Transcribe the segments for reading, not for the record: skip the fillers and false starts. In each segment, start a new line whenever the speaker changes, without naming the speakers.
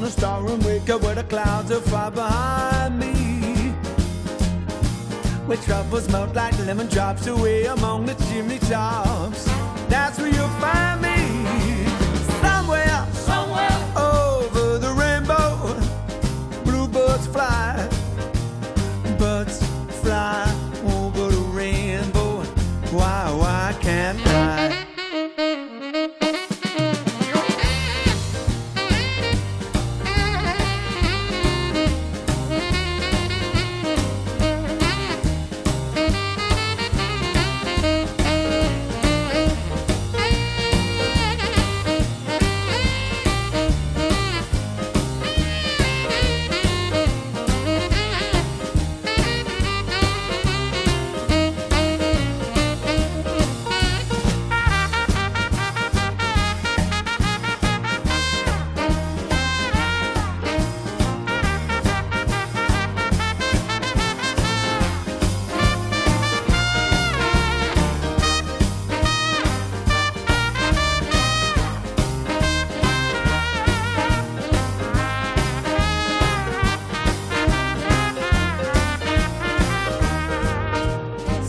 a star and wake up where the clouds are far behind me. Where troubles melt like lemon drops away among the chimney tops. That's where you'll find me. Somewhere over the rainbow, bluebirds fly. Birds fly over the rainbow. Why can't I?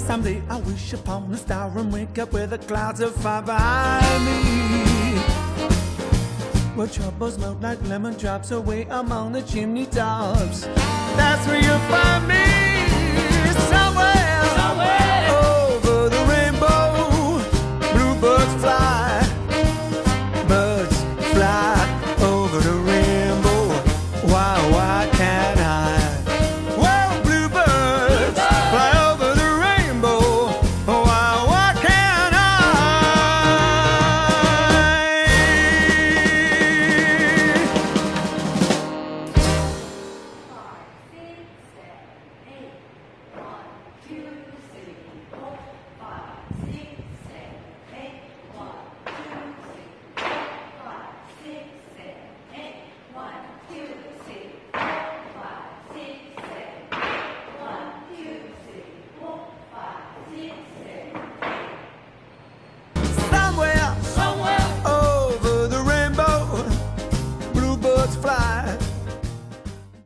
Someday I wish upon a star and wake up where the clouds are far behind me. Where troubles melt like lemon drops away among the chimney tops.